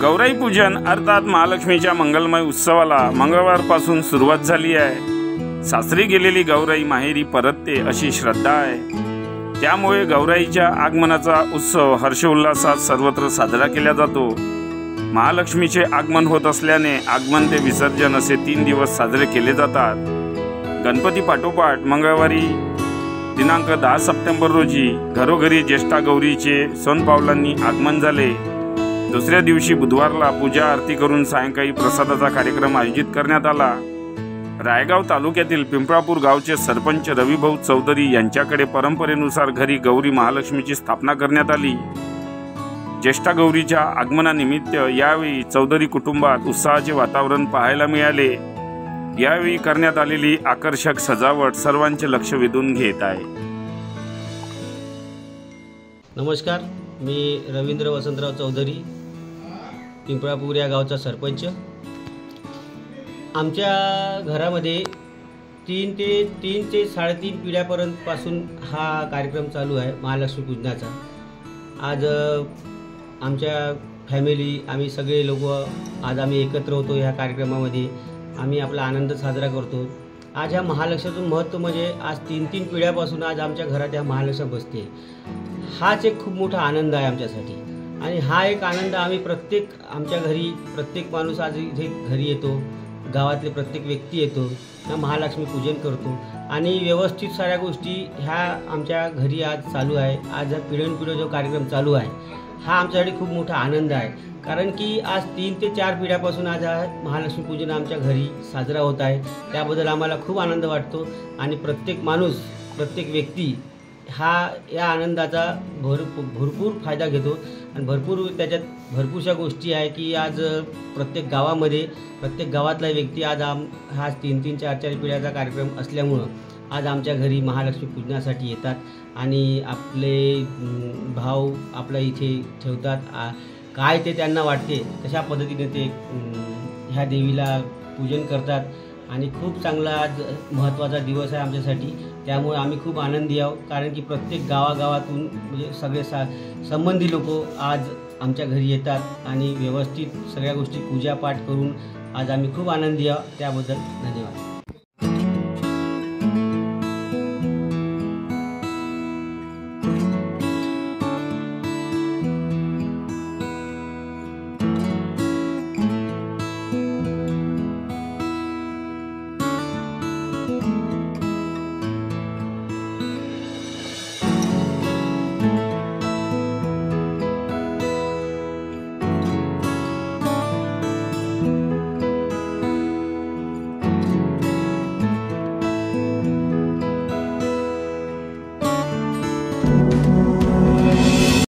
गौराई पूजन अर्थात महालक्ष्मीच्या मंगलमय उत्सवाला मंगळवारपासून सुरुवात झाली आहे। सासरी गेलेली गौराई माहेरी परतते अशी श्रद्धा आहे। त्यामुळे गौराईच्या आगमनाचा उत्सव हर्षोल्लासात सर्वत्र साजरा केला जातो। महालक्ष्मीचे आगमन होत असल्याने आगमन ते विसर्जन असे 3 दिवस साजरे केले जातात। गणपती पाठोपाठ मंगळवारी दिनांक 10 सप्टेंबर रोजी घरोघरी ज्येष्ठा गौरीचे सोनपावलांनी आगमन झाले। दुसऱ्या दिवशी बुधवारला पूजा आरती करून सायंकाळी प्रसादाचा कार्यक्रम आयोजित करण्यात आला। रायगाव तालुक्यातील पिंपळापूर गावचे सरपंच रविभाऊ चौधरी यांच्याकडे परंपरेनुसार घरी गौरी महालक्ष्मीची स्थापना करण्यात आली। ज्येष्ठा गौरीच्या आगमनानिमित्त यावेळी चौधरी कुटुंबात उत्साहाचे वातावरण पाहायला मिळाले। यावेळी करण्यात आलेली आकर्षक सजावट सर्वांचे लक्ष वेधून घेत आहे। नमस्कार, मी रवींद्र वसंतराव चौधरी, पिंपळापूर या गावचा सरपंच। आमच्या घरामध्ये 3 ते 3.5 पिढ्यापर्यंत पासून हा कार्यक्रम चालू आहे महालक्ष्मी पूजनाचा। आज आमच्या फॅमिली आम्ही सगळे लोक आज आम्ही एकत्र होतो। ह्या कार्यक्रमामध्ये आम्ही आपला आनंद साजरा करतो। आज ह्या महालक्ष्मीचं महत्त्व म्हणजे आज 3 पिढ्यापासून आज आमच्या घरात ह्या महालक्ष्मी बसते। हाच एक खूप मोठा आनंद आहे आमच्यासाठी आणि हा एक आनंद आम्ही आमच्या घरी प्रत्येक माणूस आज इथे घरी येतो, गावातले प्रत्येक व्यक्ती येतो, ह्या महालक्ष्मी पूजन करतो आणि व्यवस्थित साऱ्या गोष्टी ह्या आमच्या घरी आज चालू आहे। आज हा पिढ्यानपिढ्या जो कार्यक्रम चालू आहे हा आमच्यासाठी खूप मोठा आनंद आहे, कारण की आज 3 ते 4 पिढ्यापासून आज हा महालक्ष्मी पूजन आमच्या घरी साजरा होत आहे। त्याबद्दल आम्हाला खूप आनंद वाटतो आणि प्रत्येक माणूस प्रत्येक व्यक्ती या आनंदाचा भरपूर फायदा घेतो आणि त्याच्यात भरपूरशा गोष्टी आहे की आज प्रत्येक गावातला व्यक्ती आज हा 3 4 पिढ्याचा कार्यक्रम असल्यामुळं आज आमच्या घरी महालक्ष्मी पूजनासाठी येतात आणि आपले भाव आपल्या इथे ठेवतात। काय ते त्यांना वाटते तशा पद्धतीने ते ह्या देवीला पूजन करतात आणि खूप चांगला आज महत्त्वाचा दिवस आहे आमच्यासाठी। त्यामुळे आम्ही खूप आनंदी आहोत, कारण की प्रत्येक गावागावातून म्हणजे सगळे संबंधी लोक आज आमच्या घरी येतात आणि व्यवस्थित सगळ्या गोष्टी पूजापाठ करून आज आम्ही खूप आनंदी आहोत। त्याबद्दल धन्यवाद।